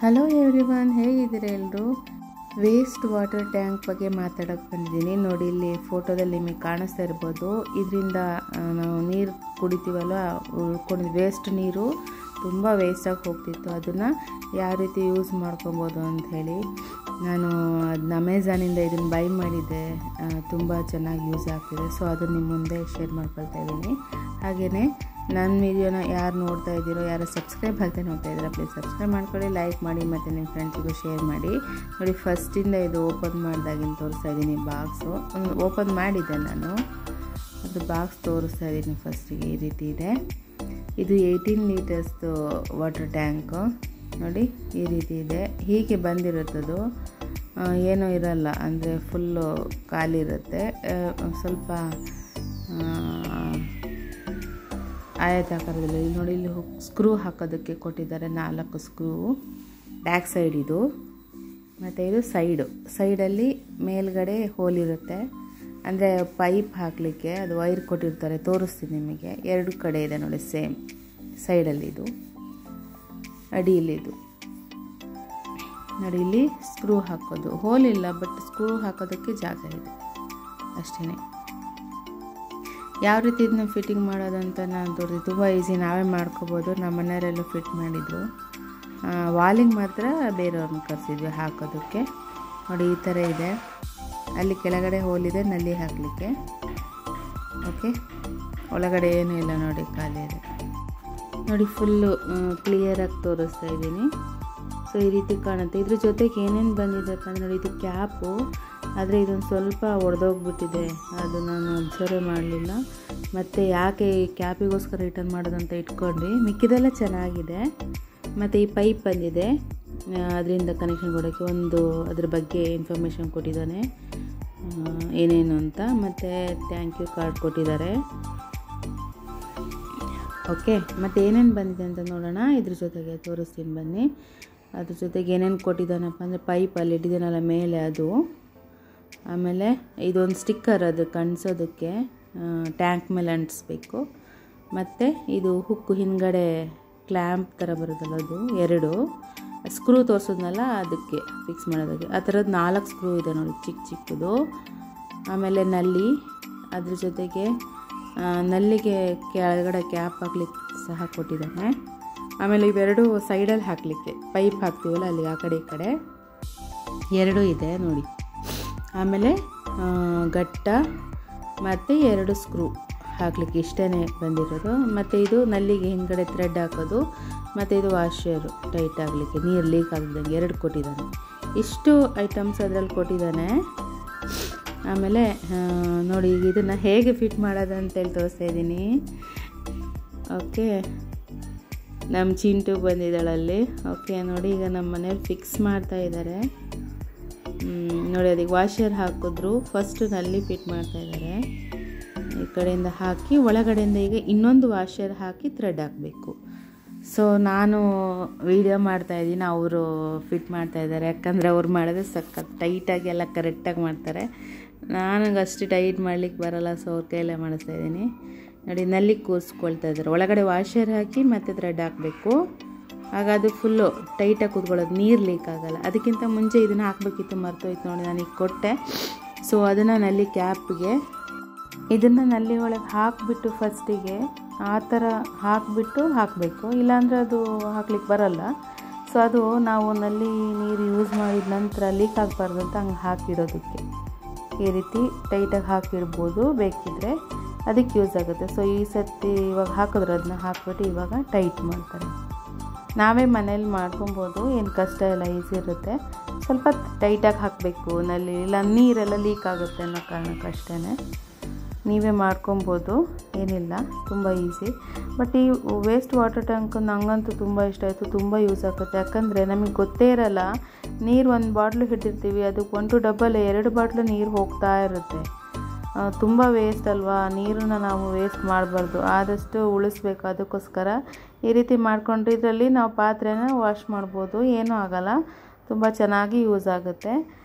Hello everyone, ಹೇಗಿದ್ದೀರಾ ಎಲ್ಲರೂ? Waste water tank ಬಗ್ಗೆ ಮಾತಾಡೋಕ್ಕೆ ಬಂದಿದ್ದೀನಿ. ನೋಡಿ, ಇಲ್ಲಿ ಫೋಟೋದಲ್ಲಿ ನಿಮಗೆ ಕಾಣಿಸ್ತಾ ಇರ್ಬೋದು. ಇದರಿಂದ ನಾವು ನೀರು ಕುಡಿತೀವಲ್ಲ, ಉಳ್ಕೊಂಡು ವೇಸ್ಟ್ ನೀರು ತುಂಬ ವೇಸ್ಟಾಗಿ ಹೋಗ್ತಿತ್ತು. ಅದನ್ನು ಯಾವ ರೀತಿ ಯೂಸ್ ಮಾಡ್ಕೊಬೋದು ಅಂಥೇಳಿ ನಾನು ಅದನ್ನ ಅಮೆಝಾನಿಂದ ಇದನ್ನು ಬೈ ಮಾಡಿದ್ದೆ. ತುಂಬ ಚೆನ್ನಾಗಿ ಯೂಸ್ ಆಗ್ತಿದೆ. ಸೊ ಅದನ್ನು ನಿಮ್ಮ ಮುಂದೆ ಶೇರ್ ಮಾಡ್ಕೊಳ್ತಾ ಇದ್ದೀನಿ. ಹಾಗೆಯೇ ನನ್ನ ವೀಡಿಯೋನ ಯಾರು ನೋಡ್ತಾ ಇದ್ದೀರೋ, ಯಾರು ಸಬ್ಸ್ಕ್ರೈಬ್ ಆಗದೆ ನೋಡ್ತಾ ಇದ್ದೀರಾ, ಪ್ಲೀಸ್ ಸಬ್ಸ್ಕ್ರೈಬ್ ಮಾಡ್ಕೊಳ್ಳಿ, ಲೈಕ್ ಮಾಡಿ ಮತ್ತು ನಿಮ್ಮ ಫ್ರೆಂಡ್ಸಿಗೂ ಶೇರ್ ಮಾಡಿ. ನೋಡಿ, ಫಸ್ಟಿಂದ ಇದು ಓಪನ್ ಮಾಡಿದಾಗಿನ ತೋರಿಸ್ತಾ ಇದ್ದೀನಿ. ಬಾಕ್ಸು ಓಪನ್ ಮಾಡಿದ್ದೆ ನಾನು, ಅದು ಬಾಕ್ಸ್ ತೋರಿಸ್ತಾ ಇದ್ದೀನಿ. ಫಸ್ಟಿಗೆ ಈ ರೀತಿ ಇದೆ. ಇದು 18 ಲೀಟರ್ಸ್ದು ವಾಟರ್ ಟ್ಯಾಂಕು. ನೋಡಿ, ಈ ರೀತಿ ಇದೆ. ಹೀಗೆ ಬಂದಿರುತ್ತದು, ಏನೂ ಇರಲ್ಲ, ಅಂದರೆ ಫುಲ್ಲು ಖಾಲಿ ಇರುತ್ತೆ. ಸ್ವಲ್ಪ ಆಯತಾಕಾರದಲ್ಲಿ ನೋಡಿ, ಇಲ್ಲಿ ಸ್ಕ್ರೂ ಹಾಕೋದಕ್ಕೆ ಕೊಟ್ಟಿದ್ದಾರೆ. 4 ಸ್ಕ್ರೂ ಬ್ಯಾಕ್ ಸೈಡ್ ಇದು, ಮತ್ತು ಇದು ಸೈಡಲ್ಲಿ ಮೇಲ್ಗಡೆ ಹೋಲ್ ಇರುತ್ತೆ, ಅಂದರೆ ಪೈಪ್ ಹಾಕಲಿಕ್ಕೆ ಅದು ವೈರ್ ಕೊಟ್ಟಿರ್ತಾರೆ. ತೋರಿಸ್ತೀನಿ ನಿಮಗೆ. 2 ಕಡೆ ಇದೆ ನೋಡಿ, ಸೇಮ್ ಸೈಡಲ್ಲಿ ಇದು, ಅಡಿಯಲ್ಲಿ ಇದು ನೋಡಿ. ಇಲ್ಲಿ ಸ್ಕ್ರೂ ಹಾಕೋದು, ಹೋಲ್ ಇಲ್ಲ, ಬಟ್ ಸ್ಕ್ರೂ ಹಾಕೋದಕ್ಕೆ ಜಾಗ ಇದೆ ಅಷ್ಟೇ. ಯಾವ ರೀತಿ ಇದನ್ನ ಫಿಟ್ಟಿಂಗ್ ಮಾಡೋದಂತ ನಾನು ತೋರಿಸಿ. ತುಂಬ ಈಸಿ, ನಾವೇ ಮಾಡ್ಕೋಬೋದು. ನಮ್ಮ ಮನೆಯವರೆಲ್ಲ ಫಿಟ್ ಮಾಡಿದರು. ವಾಲಿಂಗ್ ಮಾತ್ರ ಬೇರೆಯವ್ರನ್ನ ಕರೆಸಿದ್ವಿ ಹಾಕೋದಕ್ಕೆ. ನೋಡಿ, ಈ ಥರ ಇದೆ. ಅಲ್ಲಿ ಕೆಳಗಡೆ ಹೋಲಿದೆ ನಲ್ಲಿ ಹಾಕಲಿಕ್ಕೆ. ಓಕೆ, ಒಳಗಡೆ ಏನೂ ಇಲ್ಲ ನೋಡಿ, ಖಾಲಿ ಇದೆ. ನೋಡಿ, ಫುಲ್ಲು ಕ್ಲಿಯರಾಗಿ ತೋರಿಸ್ತಾ ಇದ್ದೀನಿ. ಸೊ ಈ ರೀತಿ ಕಾಣುತ್ತೆ. ಇದ್ರ ಜೊತೆಗೆ ಏನೇನು ಬಂದಿದೆಪ್ಪ ಅಂದರೆ ನೋಡಿ, ಇದು ಕ್ಯಾಪು, ಆದರೆ ಇದೊಂದು ಸ್ವಲ್ಪ ಒಡೆದೋಗ್ಬಿಟ್ಟಿದೆ. ಅದು ನಾನು ಅಬ್ಸರ್ವ್ ಮಾಡಲಿಲ್ಲ. ಮತ್ತು ಯಾಕೆ ಈ ಕ್ಯಾಪಿಗೋಸ್ಕರ ರಿಟರ್ನ್ ಮಾಡೋದಂತ ಇಟ್ಕೊಂಡ್ವಿ. ಮಿಕ್ಕಿದೆಲ್ಲ ಚೆನ್ನಾಗಿದೆ. ಮತ್ತು ಈ ಪೈಪ್ ಬಂದಿದೆ, ಅದರಿಂದ ಕನೆಕ್ಷನ್ ಕೊಡೋಕ್ಕೆ ಒಂದು ಅದ್ರ ಬಗ್ಗೆ ಇನ್ಫಾರ್ಮೇಷನ್ ಕೊಟ್ಟಿದ್ದಾನೆ, ಏನೇನು ಅಂತ. ಮತ್ತು ಥ್ಯಾಂಕ್ ಯು ಕಾರ್ಡ್ ಕೊಟ್ಟಿದ್ದಾರೆ. ಓಕೆ, ಮತ್ತು ಏನೇನು ಬಂದಿದೆ ಅಂತ ನೋಡೋಣ. ಇದ್ರ ಜೊತೆಗೆ ತೋರಿಸ್ತೀನಿ ಬನ್ನಿ. ಅದ್ರ ಜೊತೆಗೆ ಏನೇನು ಕೊಟ್ಟಿದ್ದಾನಪ್ಪ ಅಂದರೆ, ಪೈಪಲ್ಲಿ ಇಟ್ಟಿದ್ದಾನಲ್ಲ ಮೇಲೆ ಅದು, ಆಮೇಲೆ ಇದೊಂದು ಸ್ಟಿಕ್ಕರ್, ಅದು ಕಣ್ಸೋದಕ್ಕೆ ಟ್ಯಾಂಕ್ ಮೇಲೆ ಅಂಟಿಸ್ಬೇಕು. ಮತ್ತು ಇದು ಹುಕ್ಕು ಹಿಂದ್ಗಡೆ ಕ್ಲ್ಯಾಂಪ್ ಥರ ಬರುತ್ತಲ್ಲ, ಅದು 2 ಸ್ಕ್ರೂ ತೋರಿಸೋದ್ನಲ್ಲ ಅದಕ್ಕೆ ಫಿಕ್ಸ್ ಮಾಡೋದಕ್ಕೆ. ಆ ಥರದ್ದು 4 ಸ್ಕ್ರೂ ಇದೆ ನೋಡಿ, ಚಿಕ್ಕದು. ಆಮೇಲೆ ನಲ್ಲಿ, ಅದ್ರ ಜೊತೆಗೆ ನಲ್ಲಿಗೆ ಕೆಳಗಡೆ ಕ್ಯಾಪ್ ಹಾಕ್ಲಿಕ್ಕೆ ಸಹ ಕೊಟ್ಟಿದ್ದಾನೆ. ಆಮೇಲೆ ಇವೆರಡು ಸೈಡಲ್ಲಿ ಹಾಕಲಿಕ್ಕೆ ಪೈಪ್ ಹಾಕ್ತೀವಲ್ಲ ಅಲ್ಲಿ, ಆ ಕಡೆ ಈ ಕಡೆ 2 ಇದೆ ನೋಡಿ. ಆಮೇಲೆ ಗಟ್ಟ ಮತ್ತು 2 ಸ್ಕ್ರೂ ಹಾಕಲಿಕ್ಕೆ, ಇಷ್ಟೇ ಬಂದಿರೋದು. ಮತ್ತು ಇದು ನಲ್ಲಿಗೆ ಹಿಂದ್ಗಡೆ ಥ್ರೆಡ್ ಹಾಕೋದು, ಮತ್ತು ಇದು ವಾಷರು ಟೈಟ್ ಆಗಲಿಕ್ಕೆ, ನೀರು ಲೀಕ್ ಆಗದಂಗೆ 2 ಕೊಟ್ಟಿದ್ದಾನೆ. ಇಷ್ಟು ಐಟಮ್ಸ್ ಅದರಲ್ಲಿ ಕೊಟ್ಟಿದ್ದಾನೆ. ಆಮೇಲೆ ನೋಡಿ, ಈಗ ಇದನ್ನು ಹೇಗೆ ಫಿಟ್ ಮಾಡೋದು ಅಂತೇಳಿ ತೋರಿಸ್ತಾ ಇದ್ದೀನಿ. ಓಕೆ, ನಮ್ಮ ಚಿಂಟು ಬಂದಿದ್ದಾಳಲ್ಲಿ. ಓಕೆ, ನೋಡಿ, ಈಗ ನಮ್ಮ ಮನೇಲಿ ಫಿಕ್ಸ್ ಮಾಡ್ತಾ ಇದ್ದಾರೆ. ನೋಡಿ, ಅದಕ್ಕೆ ವಾಷರ್ ಹಾಕಿದ್ರು. ಫಸ್ಟು ನಲ್ಲಿ ಫಿಟ್ ಮಾಡ್ತಾ ಇದ್ದಾರೆ. ಈ ಕಡೆಯಿಂದ ಹಾಕಿ ಒಳಗಡೆಯಿಂದ ಈಗ ಇನ್ನೊಂದು ವಾಷರ್ ಹಾಕಿ ಥ್ರೆಡ್ ಹಾಕಬೇಕು. ಸೊ ನಾನು ವೀಡಿಯೋ ಮಾಡ್ತಾಯಿದ್ದೀನಿ, ಅವರು ಫಿಟ್ ಮಾಡ್ತಾಯಿದ್ದಾರೆ. ಯಾಕಂದರೆ ಅವ್ರು ಮಾಡೋದು ಸಖತ್ ಟೈಟಾಗಿ ಎಲ್ಲ ಕರೆಕ್ಟಾಗಿ ಮಾಡ್ತಾರೆ. ನನಗೆ ಅಷ್ಟು ಟೈಟ್ ಮಾಡ್ಲಿಕ್ಕೆ ಬರೋಲ್ಲ, ಸೊ ಅವ್ರ ಕೈಯಲ್ಲೇ ಮಾಡಿಸ್ತಾಯಿದ್ದೀನಿ. ನೋಡಿ, ನಲ್ಲಿ ಕೂರಿಸ್ಕೊಳ್ತಾ ಇದ್ದಾರೆ. ಒಳಗಡೆ ವಾಷರ್ ಹಾಕಿ ಮತ್ತು ಥ್ರೆಡ್ ಹಾಕಬೇಕು. ಆಗ ಅದು ಫುಲ್ಲು ಟೈಟಾಗಿ ಕೂತ್ಕೊಳ್ಳೋದು, ನೀರು ಲೀಕ್ ಆಗೋಲ್ಲ. ಅದಕ್ಕಿಂತ ಮುಂಚೆ ಇದನ್ನು ಹಾಕಬೇಕಿತ್ತು, ಮರ್ತೋಯ್ತು ನೋಡಿ, ನನಗೆ ಕೊಟ್ಟೆ. ಸೊ ಅದನ್ನು ನಲ್ಲಿ ಕ್ಯಾಪ್ಗೆ ಇದನ್ನು ನಲ್ಲಿ ಒಳಗೆ ಹಾಕಿಬಿಟ್ಟು ಫಸ್ಟಿಗೆ ಆ ಥರ ಹಾಕಿಬಿಟ್ಟು ಹಾಕಬೇಕು, ಇಲ್ಲಾಂದರೆ ಅದು ಹಾಕ್ಲಿಕ್ಕೆ ಬರೋಲ್ಲ. ಸೊ ಅದು ನಾವು ನಲ್ಲಿ ನೀರು ಯೂಸ್ ಮಾಡಿದ ನಂತರ ಲೀಕ್ ಆಗಬಾರ್ದು ಅಂತ ಹಂಗೆ ಹಾಕಿಡೋದಕ್ಕೆ ಈ ರೀತಿ ಟೈಟಾಗಿ ಹಾಕಿಡ್ಬೋದು, ಬೇಕಿದ್ದರೆ ಅದಕ್ಕೆ ಯೂಸ್ ಆಗುತ್ತೆ. ಸೊ ಈ ಸರ್ತಿ ಇವಾಗ ಹಾಕಿದ್ರೆ ಅದನ್ನ ಹಾಕ್ಬಿಟ್ಟು ಇವಾಗ ಟೈಟ್ ಮಾಡ್ತಾರೆ. ನಾವೇ ಮನೇಲಿ ಮಾಡ್ಕೊಬೋದು, ಏನು ಕಷ್ಟ ಇಲ್ಲ, ಈಸಿ ಇರುತ್ತೆ. ಸ್ವಲ್ಪ ಟೈಟಾಗಿ ಹಾಕಬೇಕು ನಲ್ಲಿ, ಇಲ್ಲ ನೀರೆಲ್ಲ ಲೀಕ್ ಆಗುತ್ತೆ ಅನ್ನೋ ಕಾರಣಕ್ಕಷ್ಟೇ. ನೀವೇ ಮಾಡ್ಕೊಬೋದು, ಏನಿಲ್ಲ, ತುಂಬ ಈಸಿ. ಬಟ್ ಈ ವೇಸ್ಟ್ ವಾಟರ್ ಟ್ಯಾಂಕ್ ನನಗಂತೂ ತುಂಬ ಇಷ್ಟ ಆಯಿತು, ತುಂಬ ಯೂಸ್ ಆಗುತ್ತೆ. ಯಾಕಂದರೆ ನಮಗೆ ಗೊತ್ತೇ ಇರಲ್ಲ, ನೀರು 1 ಬಾಟ್ಲು ಹಿಡಿದಿರ್ತೀವಿ, ಅದಕ್ಕೆ 1 to double 2 ಬಾಟ್ಲು ನೀರು ಹೋಗ್ತಾ ಇರುತ್ತೆ. ತುಂಬ ವೇಸ್ಟ್ ಅಲ್ವಾ, ನೀರನ್ನು ನಾವು ವೇಸ್ಟ್ ಮಾಡಬಾರ್ದು, ಆದಷ್ಟು ಉಳಿಸ್ಬೇಕು. ಅದಕ್ಕೋಸ್ಕರ ಈ ರೀತಿ ಮಾಡಿಕೊಂಡ್ರೆ ಇದರಲ್ಲಿ ನಾವು ಪಾತ್ರೆನ ವಾಶ್ ಮಾಡ್ಬೋದು, ಏನೂ ಆಗೋಲ್ಲ, ತುಂಬ ಚೆನ್ನಾಗಿ ಯೂಸ್ ಆಗುತ್ತೆ.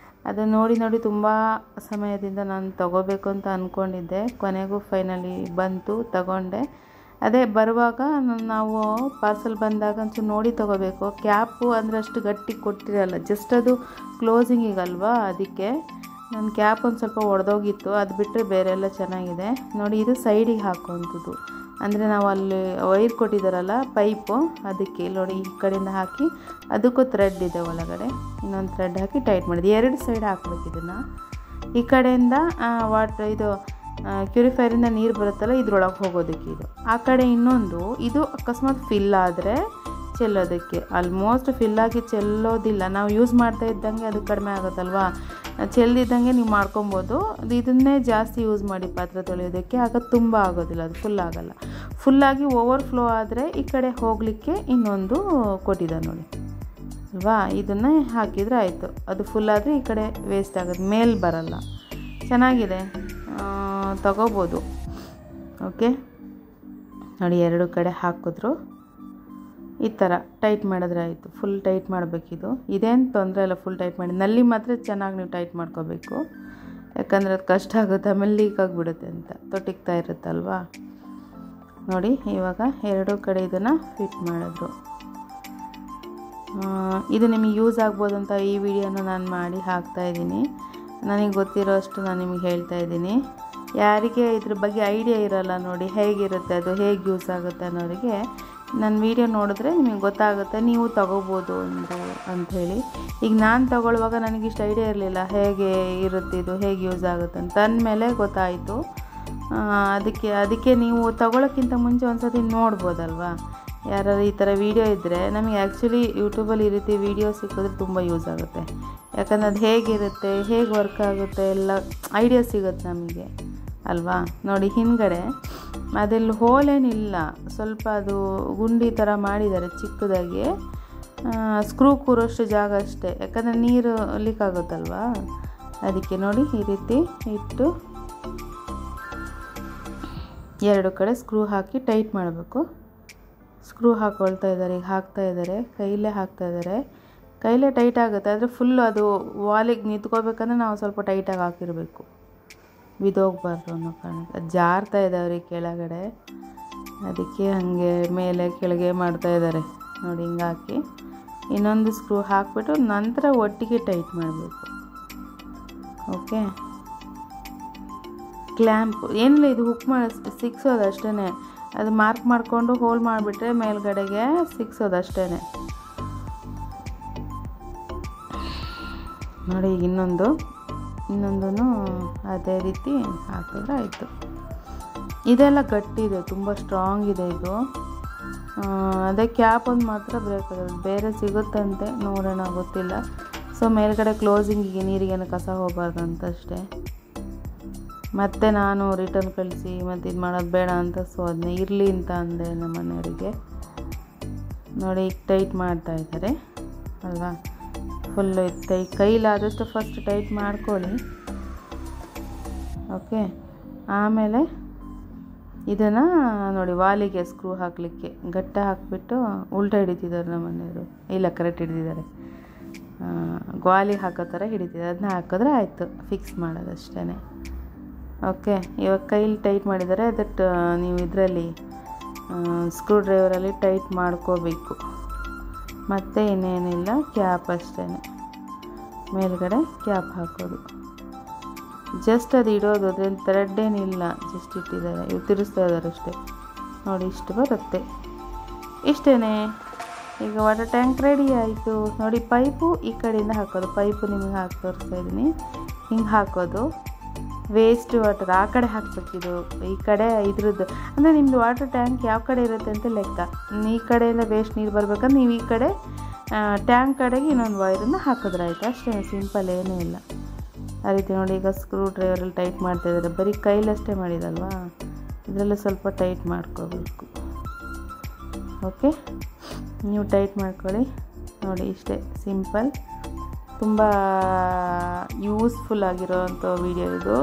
ಅದು ನೋಡಿ ತುಂಬ ಸಮಯದಿಂದ ನಾನು ತೊಗೋಬೇಕು ಅಂತ ಅಂದ್ಕೊಂಡಿದ್ದೆ. ಕೊನೆಗೂ ಫೈನಲಿ ಬಂತು, ತಗೊಂಡೆ. ಅದೇ ಬರುವಾಗ ನಾವು ಪಾರ್ಸಲ್ ಬಂದಾಗ ಒಂಚೂರು ನೋಡಿ ತೊಗೋಬೇಕು. ಕ್ಯಾಪು ಅಂದರೆ ಅಷ್ಟು ಗಟ್ಟಿ ಕೊಟ್ಟಿರಲ್ಲ, ಜಸ್ಟ್ ಅದು ಕ್ಲೋಸಿಂಗಿಗಲ್ವಾ, ಅದಕ್ಕೆ ನನ್ನ ಕ್ಯಾಪ್ ಒಂದು ಸ್ವಲ್ಪ ಒಡೆದೋಗಿತ್ತು. ಅದು ಬಿಟ್ಟರೆ ಬೇರೆ ಎಲ್ಲ ಚೆನ್ನಾಗಿದೆ ನೋಡಿ. ಇದು ಸೈಡಿಗೆ ಹಾಕುವಂಥದ್ದು, ಅಂದರೆ ನಾವು ಅಲ್ಲಿ ವೈರ್ ಕೊಟ್ಟಿದ್ದಾರಲ್ಲ ಪೈಪು, ಅದಕ್ಕೆ ನೋಡಿ ಈ ಕಡೆಯಿಂದ ಹಾಕಿ ಅದಕ್ಕೂ ಥ್ರೆಡ್ ಇದೆ ಒಳಗಡೆ, ಇನ್ನೊಂದು ಥ್ರೆಡ್ ಹಾಕಿ ಟೈಟ್ ಮಾಡಿದೆ. 2 ಸೈಡ್ ಹಾಕ್ಬೇಕು ಇದನ್ನು. ಈ ಕಡೆಯಿಂದ ಇದು ಕ್ಯೂರಿಫೈರಿಂದ ನೀರು ಬರುತ್ತಲ್ಲ ಇದ್ರೊಳಗೆ ಹೋಗೋದಕ್ಕೆ ಇದು, ಆ ಕಡೆ ಇನ್ನೊಂದು ಇದು ಅಕಸ್ಮಾತ್ ಫಿಲ್ ಆದರೆ ಚೆಲ್ಲೋದಕ್ಕೆ. ಆಲ್ಮೋಸ್ಟ್ ಫಿಲ್ಲಾಗಿ ಚೆಲ್ಲೋದಿಲ್ಲ, ನಾವು ಯೂಸ್ ಮಾಡ್ತಾ ಇದ್ದಂಗೆ ಅದು ಕಡಿಮೆ ಆಗುತ್ತಲ್ವಾ, ಚೆಲ್ಲಿದ್ದಂಗೆ ನೀವು ಮಾಡ್ಕೊಬೋದು. ಇದನ್ನೇ ಜಾಸ್ತಿ ಯೂಸ್ ಮಾಡಿ ಪಾತ್ರೆ ತೊಳೆಯೋದಕ್ಕೆ, ಆಗ ತುಂಬ ಆಗೋದಿಲ್ಲ, ಅದು ಫುಲ್ ಆಗೋಲ್ಲ. ಫುಲ್ಲಾಗಿ ಓವರ್ಫ್ಲೋ ಆದರೆ ಈ ಕಡೆ ಹೋಗಲಿಕ್ಕೆ ಇನ್ನೊಂದು ಕೊಟ್ಟಿದ್ದಾರೆ ನೋಡಿ ಅಲ್ವಾ, ಇದನ್ನು ಹಾಕಿದರೆ ಆಯಿತು. ಅದು ಫುಲ್ಲಾದರೆ ಈ ಕಡೆ ವೇಸ್ಟ್ ಆಗೋದು, ಮೇಲೆ ಬರಲ್ಲ. ಚೆನ್ನಾಗಿದೆ, ತಗೋಬೋದು. ಓಕೆ ನೋಡಿ, 2 ಕಡೆ ಹಾಕಿದ್ರು ಈ ಥರ ಟೈಟ್ ಮಾಡಿದ್ರೆ ಆಯಿತು. ಫುಲ್ ಟೈಟ್ ಮಾಡಬೇಕಿದು, ಇದೇನು ತೊಂದರೆ ಇಲ್ಲ. ಫುಲ್ ಟೈಟ್ ಮಾಡಿ, ನಲ್ಲಿ ಮಾತ್ರ ಚೆನ್ನಾಗಿ ನೀವು ಟೈಟ್ ಮಾಡ್ಕೋಬೇಕು, ಯಾಕಂದರೆ ಅದು ಕಷ್ಟ ಆಗುತ್ತೆ, ಆಮೇಲೆ ಲೀಕ್ ಆಗಿಬಿಡುತ್ತೆ ಅಂತ ತೊಟ್ಟಿಗ್ತಾ ಇರುತ್ತಲ್ವಾ. ನೋಡಿ ಇವಾಗ 2 ಕಡೆ ಇದನ್ನು ಫಿಟ್ ಮಾಡಿದ್ರು. ಇದು ನಿಮಗೆ ಯೂಸ್ ಆಗ್ಬೋದು ಅಂತ ಈ ವಿಡಿಯೋನ ನಾನು ಮಾಡಿ ಹಾಕ್ತಾಯಿದ್ದೀನಿ. ನನಗೆ ಗೊತ್ತಿರೋ ಅಷ್ಟು ನಾನು ನಿಮಗೆ ಹೇಳ್ತಾ ಇದ್ದೀನಿ. ಯಾರಿಗೆ ಇದ್ರ ಬಗ್ಗೆ ಐಡಿಯಾ ಇರೋಲ್ಲ ನೋಡಿ, ಹೇಗಿರುತ್ತೆ ಅದು, ಹೇಗೆ ಯೂಸ್ ಆಗುತ್ತೆ ಅನ್ನೋರಿಗೆ ನನ್ನ ವಿಡಿಯೋ ನೋಡಿದ್ರೆ ನಿಮಗೆ ಗೊತ್ತಾಗುತ್ತೆ, ನೀವು ತೊಗೋಬೋದು ಅಂಥೇಳಿ. ಈಗ ನಾನು ತೊಗೊಳ್ಳುವಾಗ ನನಗಿಷ್ಟು ಐಡಿಯಾ ಇರಲಿಲ್ಲ, ಹೇಗೆ ಇರುತ್ತೆ ಇದು, ಹೇಗೆ ಯೂಸ್ ಆಗುತ್ತೆ ಅಂತ. ಅಂದಮೇಲೆ ಗೊತ್ತಾಯಿತು. ಅದಕ್ಕೆ ನೀವು ತೊಗೊಳ್ಳೋಕ್ಕಿಂತ ಮುಂಚೆ ಒಂದು ಸತಿ ನೋಡ್ಬೋದಲ್ವಾ, ಯಾರು ಈ ಥರ ವೀಡಿಯೋ ಇದ್ದರೆ. ನಮಗೆ ಆ್ಯಕ್ಚುಲಿ ಯೂಟ್ಯೂಬಲ್ಲಿ ಈ ರೀತಿ ವೀಡಿಯೋ ಸಿಕ್ಕಿದ್ರೆ ತುಂಬ ಯೂಸ್ ಆಗುತ್ತೆ, ಯಾಕಂದರೆ ಅದು ಹೇಗಿರುತ್ತೆ, ಹೇಗೆ ವರ್ಕ್ ಆಗುತ್ತೆ ಎಲ್ಲ ಐಡಿಯಾ ಸಿಗುತ್ತೆ ನಮಗೆ ಅಲ್ವಾ. ನೋಡಿ ಹಿಂದ್ಗಡೆ ಅದೆಲ್ಲ ಹೋಲೇನಿಲ್ಲ, ಸ್ವಲ್ಪ ಅದು ಗುಂಡಿ ಥರ ಮಾಡಿದ್ದಾರೆ ಚಿಕ್ಕದಾಗಿ, ಸ್ಕ್ರೂ ಕೂರೋಷ್ಟು ಜಾಗ ಅಷ್ಟೇ, ಯಾಕಂದರೆ ನೀರು ಲೀಕ್ ಆಗುತ್ತಲ್ವಾ ಅದಕ್ಕೆ. ನೋಡಿ ಈ ರೀತಿ ಇಟ್ಟು 2 ಕಡೆ ಸ್ಕ್ರೂ ಹಾಕಿ ಟೈಟ್ ಮಾಡಬೇಕು. ಸ್ಕ್ರೂ ಹಾಕ್ಕೊಳ್ತಾ ಇದ್ದಾರೆ, ಈಗ ಹಾಕ್ತಾಯಿದ್ದಾರೆ, ಕೈಲೇ ಹಾಕ್ತಾಯಿದ್ದಾರೆ. ಕೈಲೇ ಟೈಟ್ ಆಗುತ್ತೆ, ಆದರೆ ಫುಲ್ಲು ಅದು ವಾಲಿಗೆ ನಿಂತ್ಕೋಬೇಕಂದ್ರೆ ನಾವು ಸ್ವಲ್ಪ ಟೈಟಾಗಿ ಹಾಕಿರಬೇಕು, ಬಿದ್ದೋಗ್ಬಾರ್ದು ಅನ್ನೋ ಕಾರಣಕ್ಕೆ. ಅದು ಜಾರ್ತಾ ಇದ್ದಾವ್ರಿ ಕೆಳಗಡೆ, ಅದಕ್ಕೆ ಹಾಗೆ ಮೇಲೆ ಕೆಳಗೆ ಮಾಡ್ತಾಯಿದ್ದಾರೆ ನೋಡಿ. ಹಿಂಗೆ ಹಾಕಿ ಇನ್ನೊಂದು ಸ್ಕ್ರೂ ಹಾಕಿಬಿಟ್ಟು ನಂತರ ಒಟ್ಟಿಗೆ ಟೈಟ್ ಮಾಡಬೇಕು. ಓಕೆ, ಕ್ಲ್ಯಾಂಪ್ ಏನಿಲ್ಲ, ಇದು ಹುಕ್ ಮಾಡಿ ಸಿಕ್ಸೋದು ಅಷ್ಟೇ. ಅದು ಮಾರ್ಕ್ ಮಾಡಿಕೊಂಡು ಹೋಲ್ ಮಾಡಿಬಿಟ್ರೆ ಮೇಲ್ಗಡೆಗೆ ಸಿಕ್ಸೋದು ಅಷ್ಟೇ ನೋಡಿ. ಈಗ ಇನ್ನೊಂದೂ ಅದೇ ರೀತಿ ಹಾಕಿದ್ರೆ ಆಯಿತು. ಇದೆಲ್ಲ ಗಟ್ಟಿದೆ, ತುಂಬ ಸ್ಟ್ರಾಂಗ್ ಇದೆ ಇದು. ಅದೇ ಕ್ಯಾಪ್ ಒಂದು ಮಾತ್ರ ಬ್ರೇಕ್ ಆಗೋದು, ಬೇರೆ ಸಿಗುತ್ತಂತೆ, ನೋಡೋಣ ಗೊತ್ತಿಲ್ಲ. ಸೊ ಮೇಲ್ಗಡೆ ಕ್ಲೋಸಿಂಗಿಗೆ ನೀರಿಗೇನು ಕಸ ಹೋಗಬಾರ್ದು ಅಂತ ಅಷ್ಟೇ. ಮತ್ತು ನಾನು ರಿಟರ್ನ್ ಕಳಿಸಿ ಮತ್ತು ಇದು ಮಾಡೋದು ಬೇಡ ಅಂತ, ಸೊ ಅದನ್ನೇ ಇರಲಿ ಅಂತ ಅಂದೆ ನಮ್ಮ ಮನೆಯವರಿಗೆ. ನೋಡಿ ಈಗ ಟೈಟ್ ಮಾಡ್ತಾ ಇದ್ದಾರೆ ಅಲ್ವಾ, ಫುಲ್ಲು ಕೈಲಾದಷ್ಟು ಫಸ್ಟ್ ಟೈಟ್ ಮಾಡ್ಕೊಳ್ಳಿ. ಓಕೆ, ಆಮೇಲೆ ಇದನ್ನು ನೋಡಿ ವಾಲಿಗೆ ಸ್ಕ್ರೂ ಹಾಕಲಿಕ್ಕೆ ಗಟ್ಟ ಹಾಕಿಬಿಟ್ಟು ಉಲ್ಟಾ ಹಿಡಿತಿದ್ದಾರೆ ನಮ್ಮ ಮನೆಯವರು. ಇಲ್ಲ, ಕರೆಕ್ಟ್ ಹಿಡಿದಿದ್ದಾರೆ, ವಾಲಿಗೆ ಹಾಕೋ ಥರ ಹಿಡಿತಿದ್ದಾರೆ. ಅದನ್ನ ಹಾಕಿದ್ರೆ ಆಯಿತು, ಫಿಕ್ಸ್ ಮಾಡೋದಷ್ಟೇ. ಓಕೆ, ಇವಾಗ ಕೈಲಿ ಟೈಟ್ ಮಾಡಿದ್ದಾರೆ, ಅದಕ್ಕೆ ನೀವು ಇದರಲ್ಲಿ ಸ್ಕ್ರೂ ಡ್ರೈವರಲ್ಲಿ ಟೈಟ್ ಮಾಡ್ಕೋಬೇಕು. ಮತ್ತು ಇನ್ನೇನಿಲ್ಲ, ಕ್ಯಾಪ್ ಅಷ್ಟೇ, ಮೇಲ್ಗಡೆ ಕ್ಯಾಪ್ ಹಾಕೋದು. ಜಸ್ಟ್ ಅದು ಇಡೋದು, ಅದೇನು ಥ್ರೆಡ್ ಏನಿಲ್ಲ, ಜಸ್ಟ್ ಇಟ್ಟಿದ್ದಾರೆ. ಇವು ತಿರ್ಸ್ತಾ ಇದ್ದಾರೆ ಅಷ್ಟೇ ನೋಡಿ, ಇಷ್ಟು ಬರುತ್ತೆ, ಇಷ್ಟೇ. ಈಗ ವಾಟರ್ ಟ್ಯಾಂಕ್ ರೆಡಿ ಆಯಿತು ನೋಡಿ. ಪೈಪು ಈ ಕಡೆಯಿಂದ ಹಾಕೋದು, ಪೈಪು ನಿಮಗೆ ಹಾಕಿ ತೋರಿಸ್ತಾ ಇದ್ದೀನಿ. ಹಿಂಗೆ ಹಾಕೋದು, ವೇಸ್ಟ್ ವಾಟರ್ ಆ ಕಡೆ ಹಾಕಬೇಕಿದು, ಈ ಕಡೆ ಇದ್ರದ್ದು ಅಂದರೆ ನಿಮ್ಮದು ವಾಟರ್ ಟ್ಯಾಂಕ್ ಯಾವ ಕಡೆ ಇರುತ್ತೆ ಅಂತ ಲೆಕ್ಕ. ಈ ಕಡೆಯಿಂದ ವೇಸ್ಟ್ ನೀರು ಬರ್ಬೇಕಂದ್ರೆ ನೀವು ಈ ಕಡೆ ಟ್ಯಾಂಕ್ ಕಡೆಗೆ ಇನ್ನೊಂದು ವೈರನ್ನು ಹಾಕಿದ್ರೆ ಆಯಿತು, ಅಷ್ಟೇ, ಸಿಂಪಲ್, ಏನೂ ಇಲ್ಲ. ಆ ರೀತಿ ನೋಡಿ. ಈಗ ಸ್ಕ್ರೂ ಡ್ರೈವರಲ್ಲಿ ಟೈಟ್ ಮಾಡ್ತಾಯಿದ್ದಾರೆ, ಬರೀ ಕೈಲಷ್ಟೇ ಮಾಡಿದಲ್ವಾ, ಇದರಲ್ಲೂ ಸ್ವಲ್ಪ ಟೈಟ್ ಮಾಡ್ಕೋಬೇಕು. ಓಕೆ, ನೀವು ಟೈಟ್ ಮಾಡ್ಕೊಳ್ಳಿ ನೋಡಿ, ಇಷ್ಟೇ ಸಿಂಪಲ್. ತುಂಬ ಯೂಸ್ಫುಲ್ ಆಗಿರೋವಂಥ ವೀಡಿಯೋ ಇದು,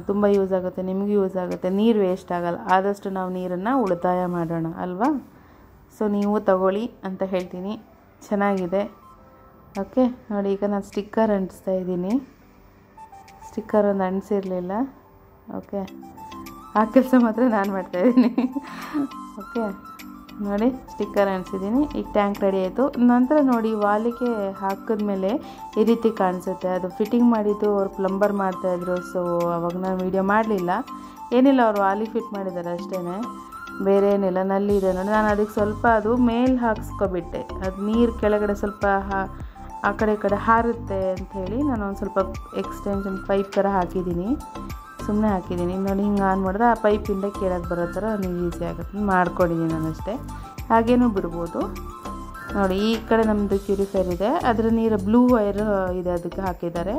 ತುಂಬ ಯೂಸ್ ಆಗುತ್ತೆ, ನಿಮಗೂ ಯೂಸ್ ಆಗುತ್ತೆ, ನೀರು ವೇಸ್ಟ್ ಆಗೋಲ್ಲ. ಆದಷ್ಟು ನಾವು ನೀರನ್ನು ಉಳಿತಾಯ ಮಾಡೋಣ ಅಲ್ವಾ. ಸೊ ನೀವು ತಗೊಳ್ಳಿ ಅಂತ ಹೇಳ್ತೀನಿ, ಚೆನ್ನಾಗಿದೆ. ಓಕೆ ನೋಡಿ, ಈಗ ನಾನು ಸ್ಟಿಕ್ಕರ್ ಅಂಟಿಸ್ತಾ ಇದ್ದೀನಿ. ಸ್ಟಿಕ್ಕರ್ ಒಂದು ಅಂಟಿಸಿರಲಿಲ್ಲ. ಓಕೆ, ಆ ಕೆಲಸ ಮಾತ್ರ ನಾನು ಮಾಡ್ತಾಯಿದ್ದೀನಿ. ಓಕೆ ನೋಡಿ ಸ್ಟಿಕ್ಕರ್ ಅಂಟಿಸಿದ್ದೀನಿ. ಈಗ ಟ್ಯಾಂಕ್ ರೆಡಿ ಆಯಿತು. ನಂತರ ನೋಡಿ ವಾಲಿಗೆ ಹಾಕಿದ್ಮೇಲೆ ಈ ರೀತಿ ಕಾಣಿಸುತ್ತೆ. ಅದು ಫಿಟ್ಟಿಂಗ್ ಮಾಡಿದ್ದು ಅವ್ರು ಪ್ಲಂಬರ್ ಮಾಡ್ತಾಯಿದ್ರು. ಸೊ ಅವಾಗ ನಾನು ವೀಡಿಯೋ ಮಾಡಲಿಲ್ಲ. ಏನಿಲ್ಲ, ಅವ್ರು ವಾಲಿಗೆ ಫಿಟ್ ಮಾಡಿದ್ದಾರೆ ಅಷ್ಟೇ, ಬೇರೆ ಏನಿಲ್ಲ. ನಲ್ಲಿ ಇದೆ ನೋಡಿ, ನಾನು ಅದಕ್ಕೆ ಸ್ವಲ್ಪ ಅದು ಮೇಲೆ ಹಾಕ್ಸ್ಕೊಬಿಟ್ಟೆ. ಅದು ನೀರು ಕೆಳಗಡೆ ಸ್ವಲ್ಪ ಆ ಕಡೆ ಈ ಕಡೆ ಹಾರುತ್ತೆ ಅಂಥೇಳಿ ನಾನು ಒಂದು ಸ್ವಲ್ಪ ಎಕ್ಸ್ಟೆನ್ಷನ್ ಪೈಪ್ ಥರ ಹಾಕಿದ್ದೀನಿ, ಸುಮ್ಮನೆ ಹಾಕಿದ್ದೀನಿ. ನೋಡಿ ಹಿಂಗೆ ಆನ್ ಮಾಡಿದ್ರೆ ಆ ಪೈಪಿಂದ ಕೆಳಗೆ ಬರೋ ಥರ ನೀವು ಈಸಿ ಆಗುತ್ತೆ ಮಾಡ್ಕೊಂಡಿದ್ದೀನಿ ನಾನು ಅಷ್ಟೇ. ಹಾಗೇನೂ ಬಿಡ್ಬೋದು. ನೋಡಿ ಈ ಕಡೆ ನಮ್ಮದು ಪ್ಯೂರಿಫೈರ್ ಇದೆ, ಅದರ ನೀರು ಬ್ಲೂ ವೈರ್ ಇದೆ, ಅದಕ್ಕೆ ಹಾಕಿದ್ದಾರೆ.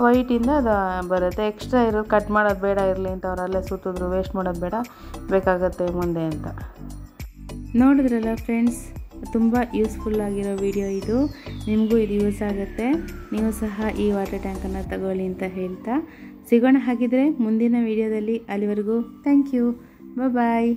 ವೈಟಿಂದ ಅದು ಬರುತ್ತೆ. ಎಕ್ಸ್ಟ್ರಾ ಇರೋದು ಕಟ್ ಮಾಡೋದು ಬೇಡ ಇರಲಿ ಅಂತ ಅವರೆಲ್ಲ ಸುತ್ತಿದ್ರು, ವೇಸ್ಟ್ ಮಾಡೋದು ಬೇಡ, ಬೇಕಾಗತ್ತೆ ಮುಂದೆ ಅಂತ. ನೋಡಿದ್ರಲ್ಲ ಫ್ರೆಂಡ್ಸ್, ತುಂಬ ಯೂಸ್ಫುಲ್ ಆಗಿರೋ ವಿಡಿಯೋ ಇದು. ನಿಮಗೂ ಇದು ಯೂಸ್ ಆಗುತ್ತೆ. ನೀವು ಸಹ ಈ ವಾಟರ್ ಟ್ಯಾಂಕನ್ನು ತಗೊಳ್ಳಿ ಅಂತ ಹೇಳ್ತಾ ಸಿಗೋಣ ಹಾಗಿದ್ರೆ ಮುಂದಿನ ವಿಡಿಯೋದಲ್ಲಿ. ಅಲ್ಲಿವರೆಗೂ ಥ್ಯಾಂಕ್ ಯು, ಬಾಯ್.